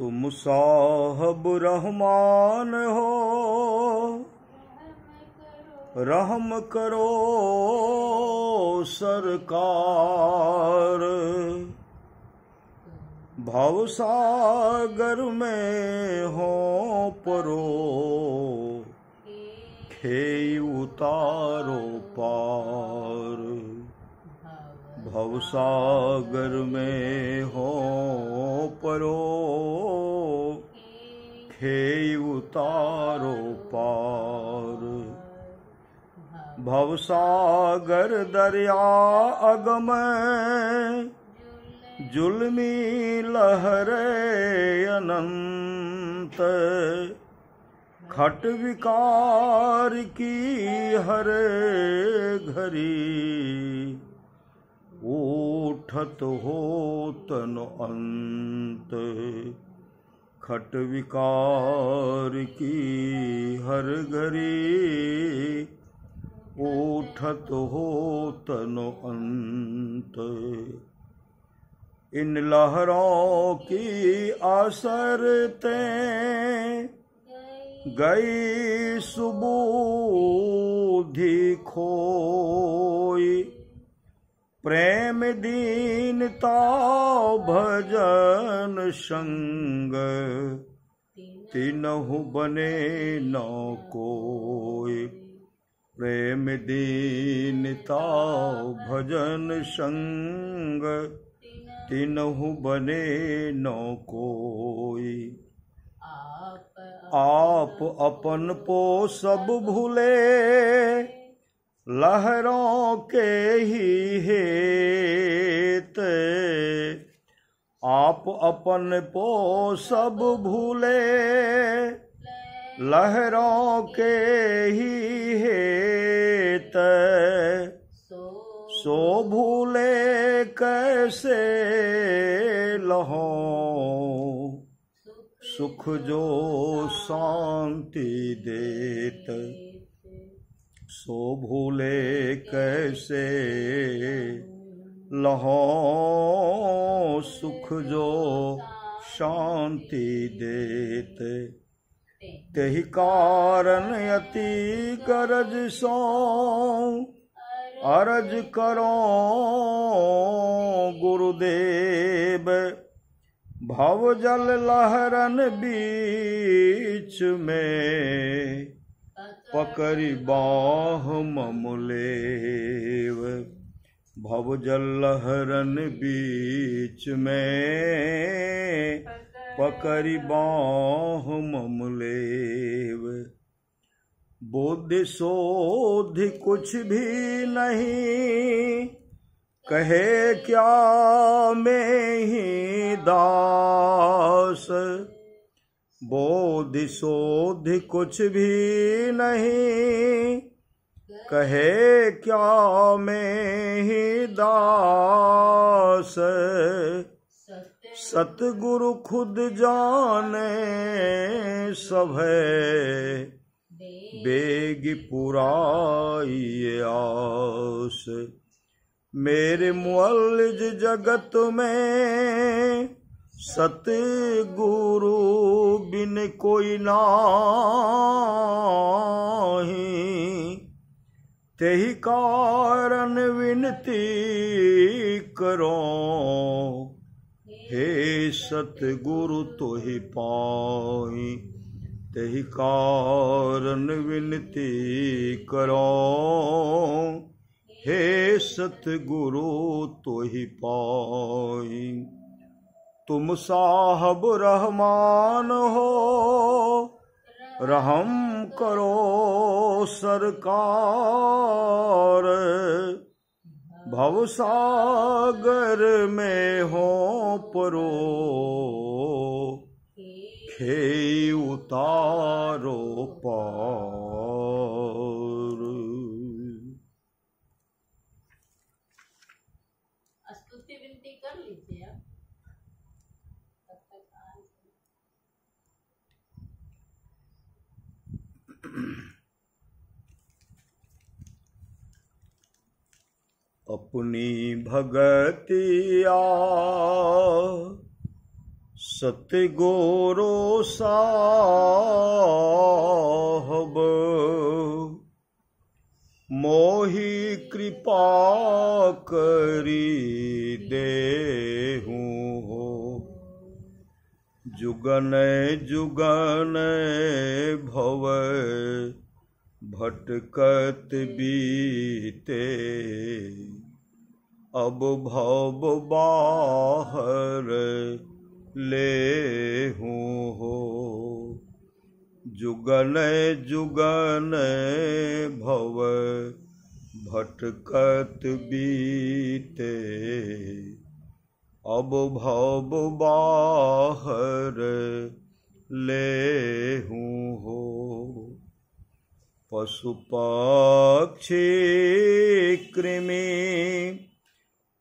तुम साहब रहमान हो, रहम करो सरकार। भवसागर में हो परो, खेई उतारो पार। भवसागर में हो परो, खेई उतारो पार। भवसागर दरिया अगम, जुल्मी लहरे अनंत। खट विकार की हरे घड़ी, उठत हो तन अंत। खट विकार की हर घड़ी, उठत हो तन अंत। इन लहरों की असरतें गई सुबुद्धि खोई। प्रेम दीनता भजन संग, तिनहु बने न कोई। प्रेम दीनता भजन संग, तिनहु बने न कोई। आप अपन पो सब भूले, लहरों के ही हेत। आप अपन पो सब भूले, लहरों के ही हेत। सो भूले कैसे लहों, सुख जो शांति देत। सो भूले कैसे लहों, सुख जो शांति देत। तेहि कारण अति गरज सो, अरज करो गुरुदेव। भव जल लहरन बीच में, पकड़ी बाह ममुलेव। भव जल लहरन बीच में, पकड़ी बाह ममुलेव। बुद्धि सोधि कुछ भी नहीं, कहे क्या मैं ही दास। बोधि सोधि कुछ भी नहीं, कहे क्या मैं ही दास। सतगुरु खुद जाने सभे, बेग पुराई आस। मेरे मुअल्लिज जगत में, सतगुरु बिन कोई नाही। तेहि कारण विनती करो, हे सतगुरु तोहि पाई। तेहि कारण विनती करो, हे सतगुरु तोहि पाई। तुम साहब रहमान हो, रहम करो सरकार। भवसागर में हो परो, खेई उतारो पार। स्तुति विनती कर लीजिए आप। अपनी भगतिया सतगुरु साहब मोहि कृपा करी देहु हो। जुगन जुगन भव भटकत बीते, अब भव बाहर लेहु हो। जुगन जुगन भव भटकत बीते, अब भव बाहर लेहु हो। पशु पक्षी कृमि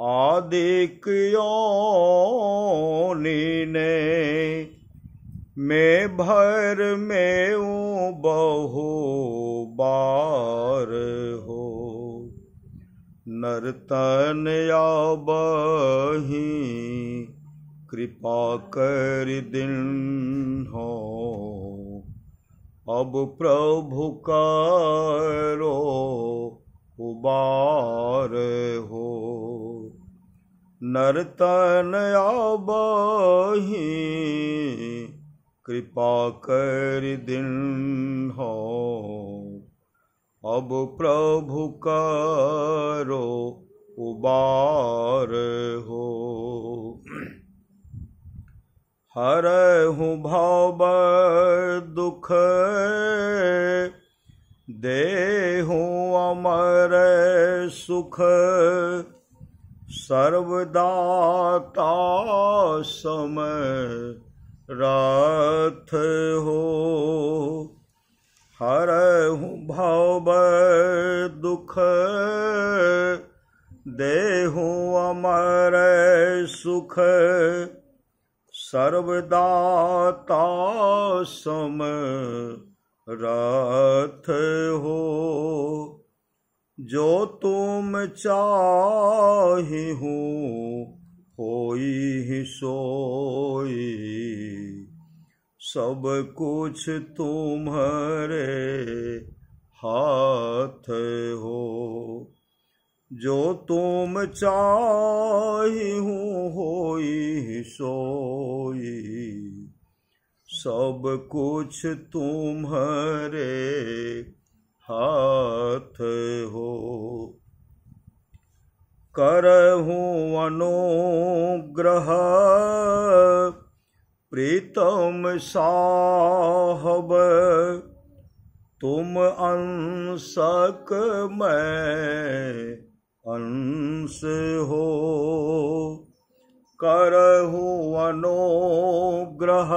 आदिक योनि ने, मैं भर में बहु बार हो। नर्तन आबहि कृपा कर दीन्हो, अब प्रभु करो उबार हो। नर्तन आबहि कृपा कर दीन्हो, अब प्रभु करो उबार हो। हरहु भव दुख देहु अमर सुख, सर्वदाता समरथ हो। हरहु भव दुख देहु अमर सुख, सर्वदाता समरथ हो। जो तुम चाहिहु होई सोई, सब कुछ तुम्हारे हाथ हो। जो तुम चाहिहु होई सोई, सब कुछ तुम्हारे हाथ हो। करहु अनुग्रह प्रीतम साहब, तुम अंशक मैं अंश हो। करहु अनुग्रह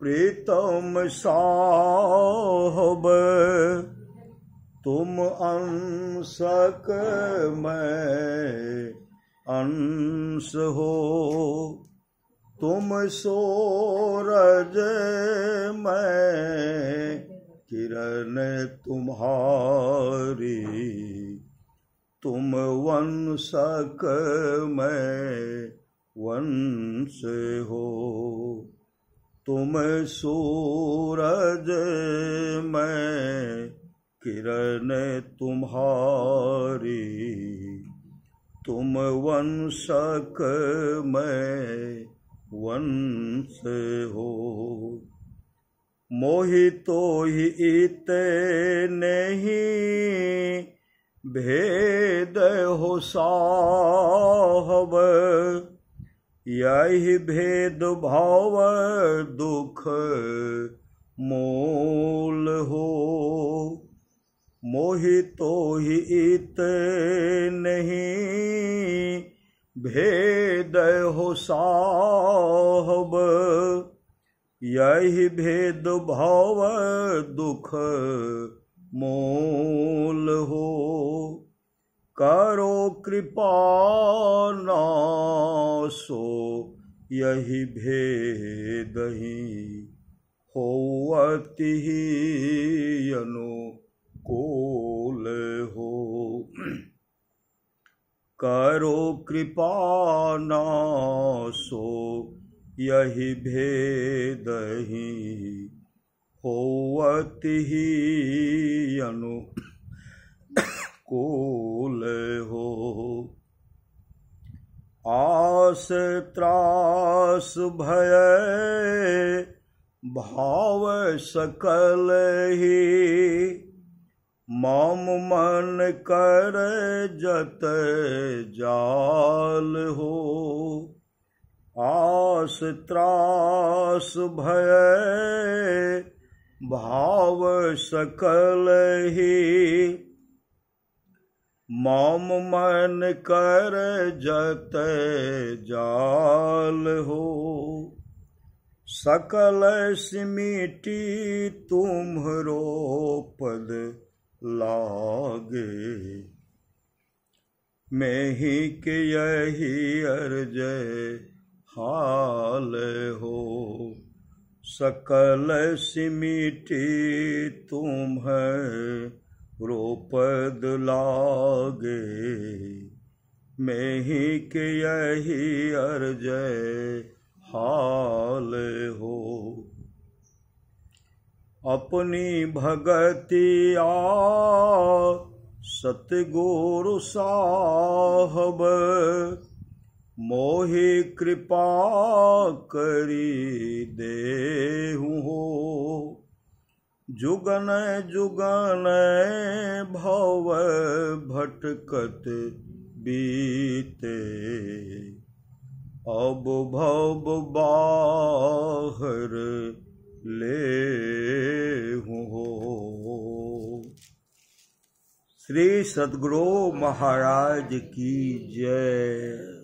प्रीतम साहब, तुम अंशक मैं अंश हो। तुम सूरज मैं किरण तुम्हारी, तुम वंशक मैं वंश हो। तुम सूरज मैं किरण तुम्हारी, तुम वंशक मैं वंश हो। मोहि तो ही इत नहीं भेद हो साहब, यही भेद भाव दुख मूल हो। मोहि तो ही इत नहीं भेद हो साहब, यही भेद भाव दुख मूल हो। करो कृपा नासो यही भेद ही, होवति ही अनुकूल हो। करो कृपा नासो यही भेदहि होवत ही अनुकूल हो। आस त्रास भय भाव सकल ही मम मन कर जत जाल हो। आस त्रास भय भाव सकल ही मम मन कर जत जाल हो। सकल सिमिटी तुम्हरो पद लागे मैं ही के यही अर्ज हाल हो। सकल सिमिटी तुम्हरो पद लागे मैं ही के यही अर्ज हाल हो। अपनी भगतिया सतगुरु साहब मोहि कृपा करी देहु हो। जुगन जुगन भव भटकत बीते अब भव बाहर लेहु हो। श्री सद्गुरु महाराज की जय।